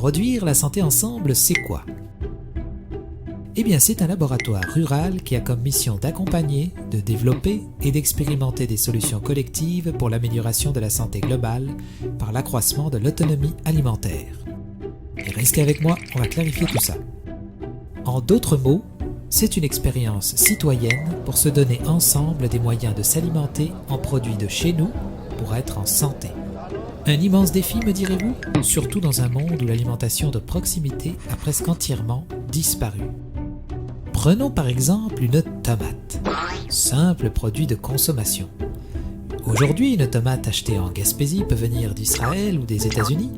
Produire la santé ensemble, c'est quoi? Eh bien, c'est un laboratoire rural qui a comme mission d'accompagner, de développer et d'expérimenter des solutions collectives pour l'amélioration de la santé globale par l'accroissement de l'autonomie alimentaire. Et restez avec moi, on va clarifier tout ça. En d'autres mots, c'est une expérience citoyenne pour se donner ensemble des moyens de s'alimenter en produits de chez nous pour être en santé. Un immense défi, me direz-vous? Surtout dans un monde où l'alimentation de proximité a presque entièrement disparu. Prenons par exemple une tomate, simple produit de consommation. Aujourd'hui, une tomate achetée en Gaspésie peut venir d'Israël ou des États-Unis.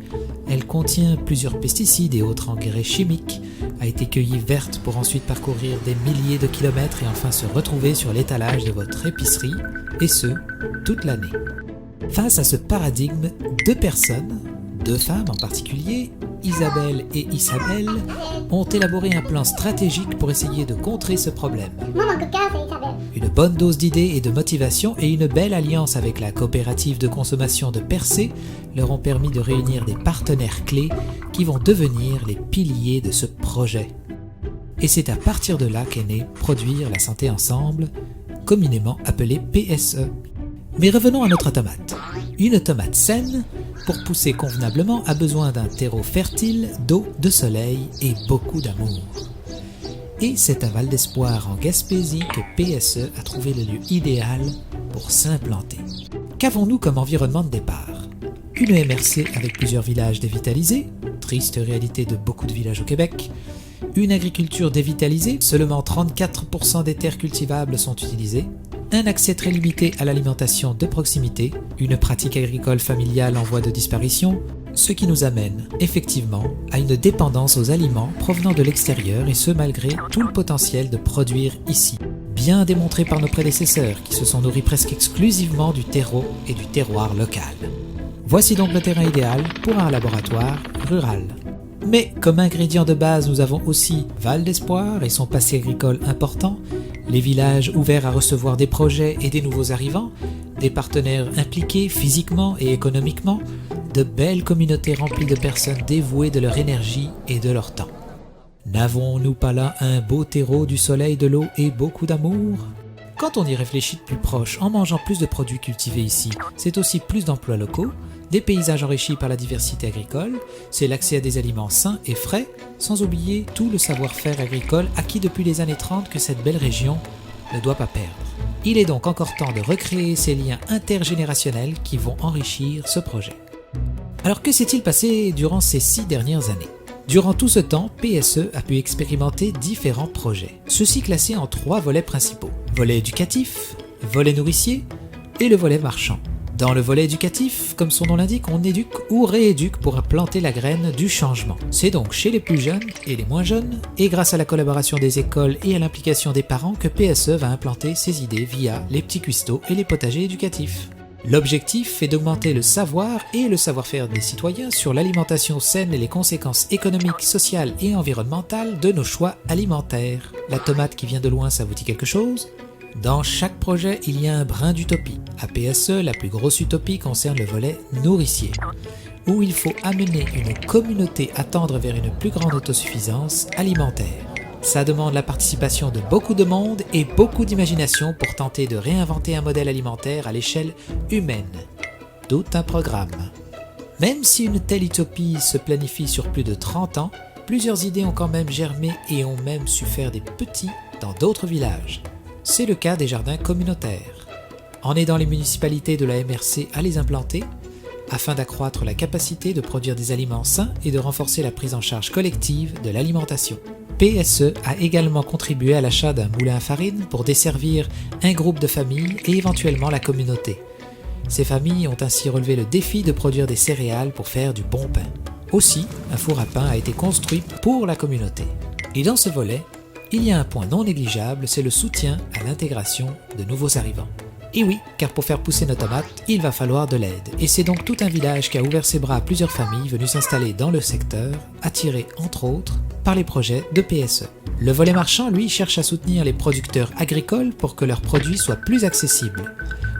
Elle contient plusieurs pesticides et autres engrais chimiques, a été cueillie verte pour ensuite parcourir des milliers de kilomètres et enfin se retrouver sur l'étalage de votre épicerie, et ce, toute l'année. Face à ce paradigme, deux personnes, deux femmes en particulier, Isabelle et Isabelle, ont élaboré un plan stratégique pour essayer de contrer ce problème. Une bonne dose d'idées et de motivation et une belle alliance avec la coopérative de consommation de Percé leur ont permis de réunir des partenaires clés qui vont devenir les piliers de ce projet. Et c'est à partir de là qu'est né Produire la santé ensemble, communément appelé PSE. Mais revenons à notre tomate. Une tomate saine, pour pousser convenablement, a besoin d'un terreau fertile, d'eau, de soleil et beaucoup d'amour. Et c'est à Val d'Espoir en Gaspésie que PSE a trouvé le lieu idéal pour s'implanter. Qu'avons-nous comme environnement de départ? Une MRC avec plusieurs villages dévitalisés, triste réalité de beaucoup de villages au Québec. Une agriculture dévitalisée, seulement 34% des terres cultivables sont utilisées. Un accès très limité à l'alimentation de proximité, une pratique agricole familiale en voie de disparition, ce qui nous amène, effectivement, à une dépendance aux aliments provenant de l'extérieur et ce malgré tout le potentiel de produire ici. Bien démontré par nos prédécesseurs qui se sont nourris presque exclusivement du terreau et du terroir local. Voici donc le terrain idéal pour un laboratoire rural. Mais comme ingrédient de base, nous avons aussi Val d'Espoir et son passé agricole important, les villages ouverts à recevoir des projets et des nouveaux arrivants, des partenaires impliqués physiquement et économiquement, de belles communautés remplies de personnes dévouées de leur énergie et de leur temps. N'avons-nous pas là un beau terreau, du soleil, de l'eau et beaucoup d'amour? Quand on y réfléchit de plus proche, en mangeant plus de produits cultivés ici, c'est aussi plus d'emplois locaux, des paysages enrichis par la diversité agricole, c'est l'accès à des aliments sains et frais, sans oublier tout le savoir-faire agricole acquis depuis les années 30 que cette belle région ne doit pas perdre. Il est donc encore temps de recréer ces liens intergénérationnels qui vont enrichir ce projet. Alors que s'est-il passé durant ces 6 dernières années? Durant tout ce temps, PSE a pu expérimenter différents projets, ceux-ci classés en 3 volets principaux. Volet éducatif, volet nourricier et le volet marchand. Dans le volet éducatif, comme son nom l'indique, on éduque ou rééduque pour planter la graine du changement. C'est donc chez les plus jeunes et les moins jeunes, et grâce à la collaboration des écoles et à l'implication des parents que PSE va implanter ses idées via les petits cuistots et les potagers éducatifs. L'objectif est d'augmenter le savoir et le savoir-faire des citoyens sur l'alimentation saine et les conséquences économiques, sociales et environnementales de nos choix alimentaires. La tomate qui vient de loin, ça vous dit quelque chose? Dans chaque projet, il y a un brin d'utopie. À PSE, la plus grosse utopie concerne le volet nourricier, où il faut amener une communauté à tendre vers une plus grande autosuffisance alimentaire. Ça demande la participation de beaucoup de monde et beaucoup d'imagination pour tenter de réinventer un modèle alimentaire à l'échelle humaine. Tout un programme. Même si une telle utopie se planifie sur plus de 30 ans, plusieurs idées ont quand même germé et ont même su faire des petits dans d'autres villages. C'est le cas des jardins communautaires. En aidant les municipalités de la MRC à les implanter, afin d'accroître la capacité de produire des aliments sains et de renforcer la prise en charge collective de l'alimentation. PSE a également contribué à l'achat d'un moulin à farine pour desservir un groupe de familles et éventuellement la communauté. Ces familles ont ainsi relevé le défi de produire des céréales pour faire du bon pain. Aussi, un four à pain a été construit pour la communauté. Et dans ce volet, il y a un point non négligeable, c'est le soutien à l'intégration de nouveaux arrivants. Et oui, car pour faire pousser nos tomates, il va falloir de l'aide. Et c'est donc tout un village qui a ouvert ses bras à plusieurs familles venues s'installer dans le secteur, attirées entre autres par les projets de PSE. Le volet marchand, lui, cherche à soutenir les producteurs agricoles pour que leurs produits soient plus accessibles.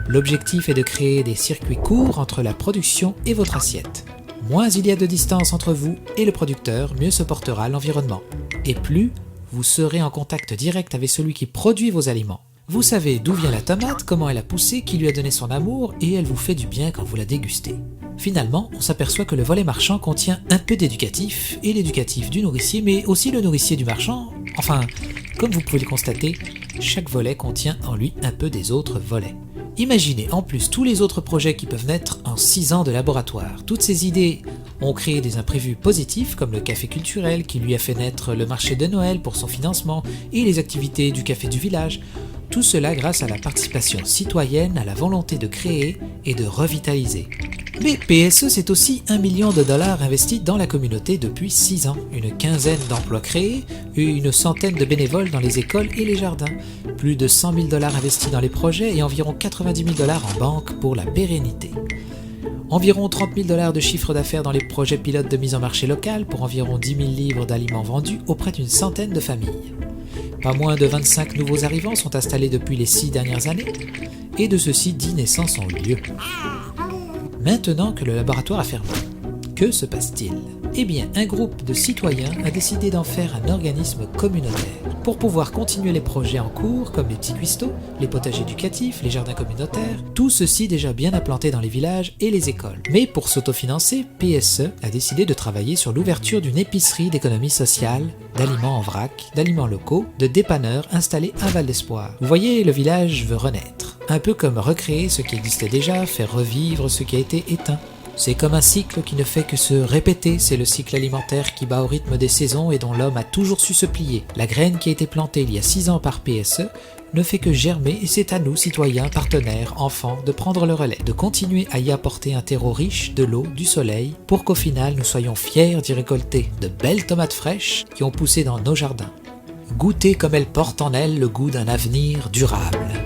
L'objectif est de créer des circuits courts entre la production et votre assiette. moins il y a de distance entre vous et le producteur, mieux se portera l'environnement. Et plus vous serez en contact direct avec celui qui produit vos aliments. Vous savez d'où vient la tomate, comment elle a poussé, qui lui a donné son amour, et elle vous fait du bien quand vous la dégustez. Finalement, on s'aperçoit que le volet marchand contient un peu d'éducatif, et l'éducatif du nourricier, mais aussi le nourricier du marchand. Enfin, comme vous pouvez le constater, chaque volet contient en lui un peu des autres volets. Imaginez en plus tous les autres projets qui peuvent naître en 6 ans de laboratoire. Toutes ces idées ont créé des imprévus positifs comme le café culturel qui lui a fait naître le marché de Noël pour son financement et les activités du café du village. Tout cela grâce à la participation citoyenne, à la volonté de créer et de revitaliser. Mais PSE, c'est aussi 1 million de dollars investis dans la communauté depuis 6 ans, une quinzaine d'emplois créés et une centaine de bénévoles dans les écoles et les jardins, plus de 100 000 dollars investis dans les projets et environ 90 000 dollars en banque pour la pérennité. Environ 30 000 dollars de chiffre d'affaires dans les projets pilotes de mise en marché local pour environ 10 000 livres d'aliments vendus auprès d'une centaine de familles. Pas moins de 25 nouveaux arrivants sont installés depuis les 6 dernières années, et de ceux-ci 10 naissances ont eu lieu. Maintenant que le laboratoire a fermé, que se passe-t-il ? Eh bien, un groupe de citoyens a décidé d'en faire un organisme communautaire pour pouvoir continuer les projets en cours comme les petits cuistots, les potagers éducatifs, les jardins communautaires, tout ceci déjà bien implanté dans les villages et les écoles. Mais pour s'autofinancer, PSE a décidé de travailler sur l'ouverture d'une épicerie d'économie sociale, d'aliments en vrac, d'aliments locaux, de dépanneurs installés à Val d'Espoir. Vous voyez, le village veut renaître, un peu comme recréer ce qui existait déjà, faire revivre ce qui a été éteint. C'est comme un cycle qui ne fait que se répéter, c'est le cycle alimentaire qui bat au rythme des saisons et dont l'homme a toujours su se plier. La graine qui a été plantée il y a 6 ans par PSE ne fait que germer et c'est à nous, citoyens, partenaires, enfants, de prendre le relais, de continuer à y apporter un terreau riche de l'eau, du soleil, pour qu'au final nous soyons fiers d'y récolter de belles tomates fraîches qui ont poussé dans nos jardins. Goûtez comme elles portent en elles le goût d'un avenir durable.